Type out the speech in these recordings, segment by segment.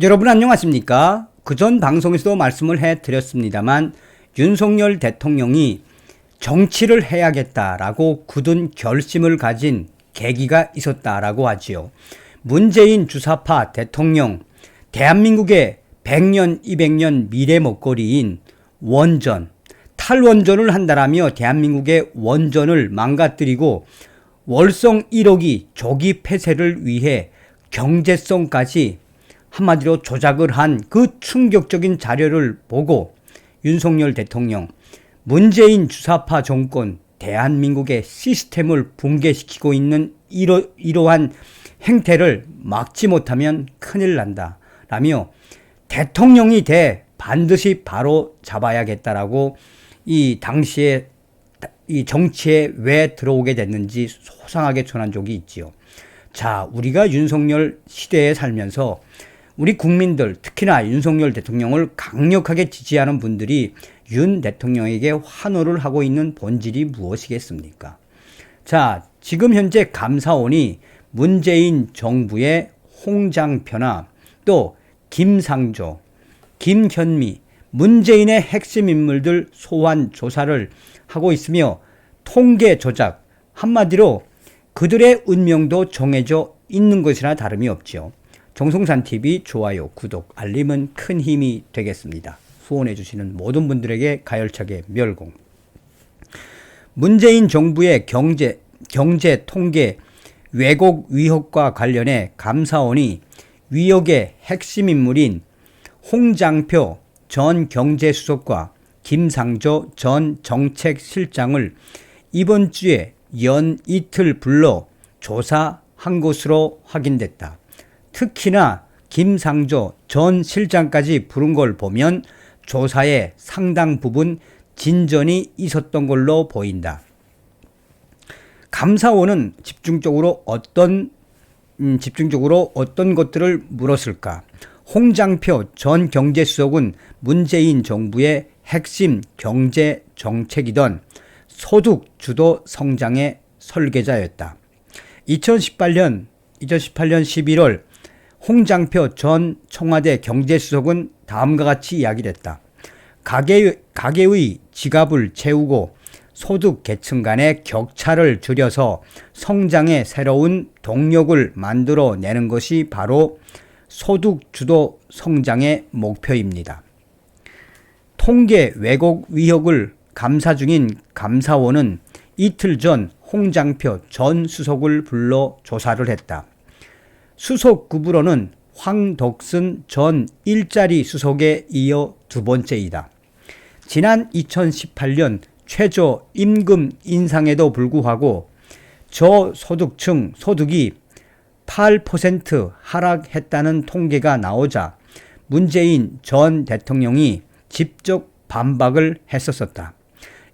여러분 안녕하십니까? 그전 방송에서도 말씀을 해드렸습니다만 윤석열 대통령이 정치를 해야겠다라고 굳은 결심을 가진 계기가 있었다라고 하지요. 문재인 주사파 대통령, 대한민국의 100년, 200년 미래 먹거리인 원전, 탈원전을 한다라며 대한민국의 원전을 망가뜨리고 월성 1호기 조기 폐쇄를 위해 경제성까지 한마디로 조작을 한 그 충격적인 자료를 보고 윤석열 대통령, 문재인 주사파 정권, 대한민국의 시스템을 붕괴시키고 있는 이러한 행태를 막지 못하면 큰일 난다 라며 대통령이 돼 반드시 바로 잡아야겠다라고 이 당시에 이 정치에 왜 들어오게 됐는지 소상하게 전한 적이 있지요. 자, 우리가 윤석열 시대에 살면서 우리 국민들, 특히나 윤석열 대통령을 강력하게 지지하는 분들이 윤 대통령에게 환호를 하고 있는 본질이 무엇이겠습니까? 자, 지금 현재 감사원이 문재인 정부의 홍장표나 또 김상조, 김현미, 문재인의 핵심 인물들 소환 조사를 하고 있으며 통계 조작, 한마디로 그들의 운명도 정해져 있는 것이나 다름이 없지요. 정성산TV 좋아요, 구독, 알림은 큰 힘이 되겠습니다. 후원해 주시는 모든 분들에게 가열차게 멸공. 문재인 정부의 경제 통계 왜곡 의혹과 관련해 감사원이 위역의 핵심 인물인 홍장표 전 경제수석과 김상조 전 정책실장을 이번 주에 연 이틀 불러 조사한 것으로 확인됐다. 특히나 김상조 전 실장까지 부른 걸 보면 조사에 상당 부분 진전이 있었던 걸로 보인다. 감사원은 집중적으로 어떤 것들을 물었을까? 홍장표 전 경제수석은 문재인 정부의 핵심 경제 정책이던 소득 주도 성장의 설계자였다. 2018년 11월 홍장표 전 청와대 경제수석은 다음과 같이 이야기를 했다. 가계의 지갑을 채우고 소득 계층 간의 격차를 줄여서 성장의 새로운 동력을 만들어내는 것이 바로 소득 주도 성장의 목표입니다. 통계 왜곡 의혹을 감사 중인 감사원은 이틀 전 홍장표 전 수석을 불러 조사를 했다. 수석급으로는 황덕순 전 일자리 수석에 이어 두 번째이다. 지난 2018년 최저 임금 인상에도 불구하고 저소득층 소득이 8% 하락했다는 통계가 나오자 문재인 전 대통령이 직접 반박을 했었다.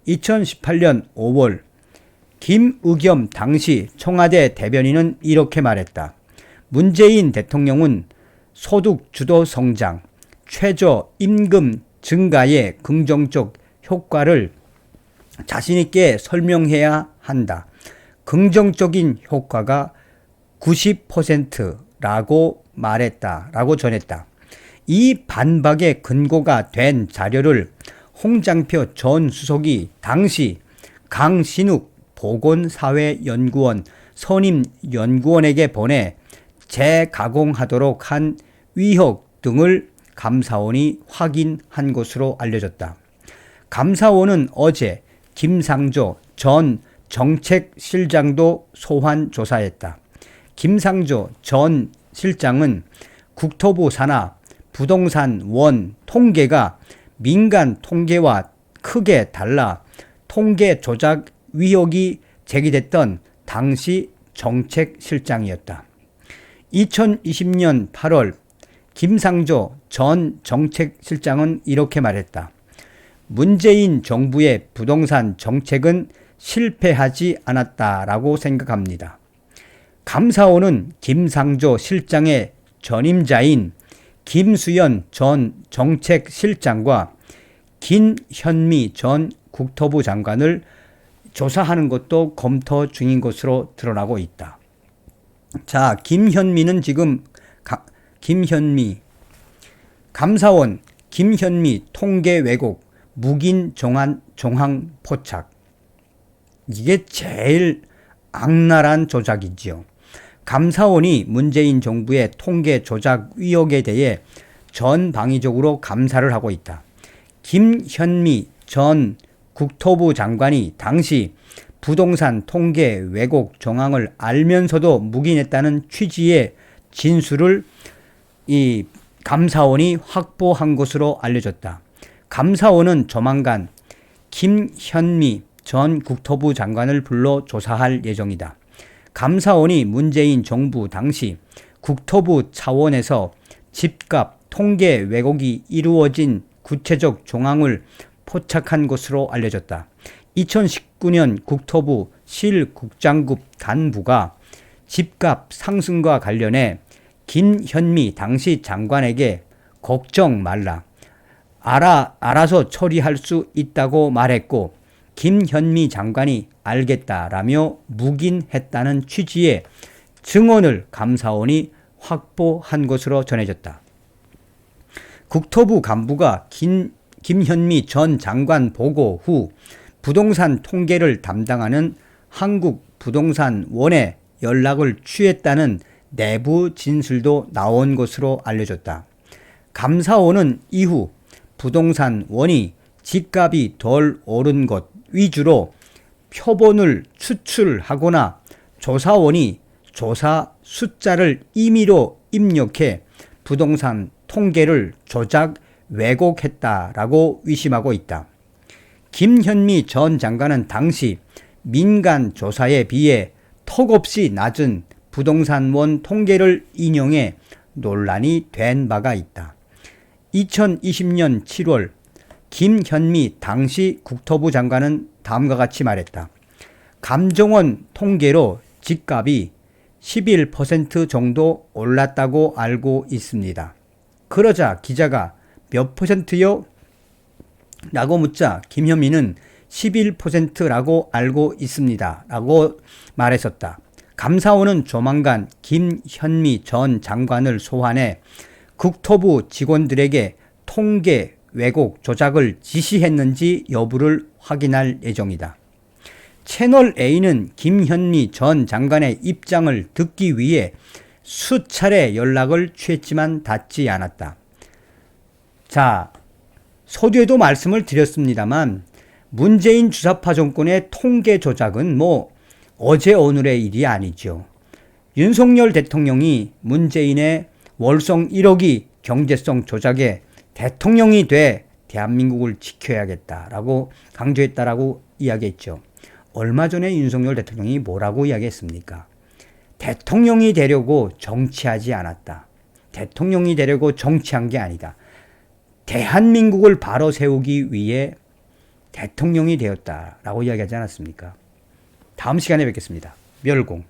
2018년 5월 김의겸 당시 청와대 대변인은 이렇게 말했다. 문재인 대통령은 소득 주도 성장, 최저 임금 증가의 긍정적 효과를 자신있게 설명해야 한다. 긍정적인 효과가 90%라고 말했다라고 전했다. 이 반박의 근거가 된 자료를 홍장표 전 수석이 당시 강신욱 보건사회연구원 선임연구원에게 보내 재가공하도록 한 의혹 등을 감사원이 확인한 것으로 알려졌다. 감사원은 어제 김상조 전 정책실장도 소환 조사했다. 김상조 전 실장은 국토부 산하 부동산 원 통계가 민간 통계와 크게 달라 통계 조작 의혹이 제기됐던 당시 정책실장이었다. 2020년 8월 김상조 전 정책실장은 이렇게 말했다. 문재인 정부의 부동산 정책은 실패하지 않았다라고 생각합니다. 감사원은 김상조 실장의 전임자인 김수현 전 정책실장과 김현미 전 국토부 장관을 조사하는 것도 검토 중인 것으로 드러나고 있다. 자, 김현미는 지금 김현미 감사원 김현미 통계 왜곡 묵인 정황 포착. 이게 제일 악랄한 조작이지요. 감사원이 문재인 정부의 통계 조작 의혹에 대해 전방위적으로 감사를 하고 있다. 김현미 전 국토부 장관이 당시 부동산 통계 왜곡 정황을 알면서도 묵인했다는 취지의 진술을 이 감사원이 확보한 것으로 알려졌다. 감사원은 조만간 김현미 전 국토부 장관을 불러 조사할 예정이다. 감사원이 문재인 정부 당시 국토부 차원에서 집값 통계 왜곡이 이루어진 구체적 정황을 포착한 것으로 알려졌다. 2019년 국토부 실국장급 단부가 집값 상승과 관련해 김현미 당시 장관에게 걱정 말라. 알아서 처리할 수 있다고 말했고 김현미 장관이 알겠다라며 묵인했다는 취지의 증언을 감사원이 확보한 것으로 전해졌다. 국토부 간부가 김현미 전 장관 보고 후 부동산 통계를 담당하는 한국부동산원에 연락을 취했다는 내부 진술도 나온 것으로 알려졌다. 감사원은 이후 부동산원이 집값이 덜 오른 것 위주로 표본을 추출하거나 조사원이 조사 숫자를 임의로 입력해 부동산 통계를 조작 왜곡했다라고 의심하고 있다. 김현미 전 장관은 당시 민간 조사에 비해 턱없이 낮은 부동산원 통계를 인용해 논란이 된 바가 있다. 2020년 7월 김현미 당시 국토부 장관은 다음과 같이 말했다. 감정원 통계로 집값이 11% 정도 올랐다고 알고 있습니다. 그러자 기자가 몇 %요? 라고 묻자 김현미는 11%라고 알고 있습니다. 라고 말했었다. 감사원은 조만간 김현미 전 장관을 소환해 국토부 직원들에게 통계 왜곡 조작을 지시했는지 여부를 확인할 예정이다. 채널A는 김현미 전 장관의 입장을 듣기 위해 수차례 연락을 취했지만 닿지 않았다. 자, 서두에도 말씀을 드렸습니다만 문재인 주사파 정권의 통계 조작은 어제 오늘의 일이 아니죠. 윤석열 대통령이 문재인의 월성 1억이 경제성 조작에 대통령이 돼 대한민국을 지켜야겠다라고 강조했다라고 이야기했죠. 얼마 전에 윤석열 대통령이 뭐라고 이야기했습니까? 대통령이 되려고 정치하지 않았다. 대통령이 되려고 정치한 게 아니다. 대한민국을 바로 세우기 위해 대통령이 되었다라고 이야기하지 않았습니까? 다음 시간에 뵙겠습니다. 멸공.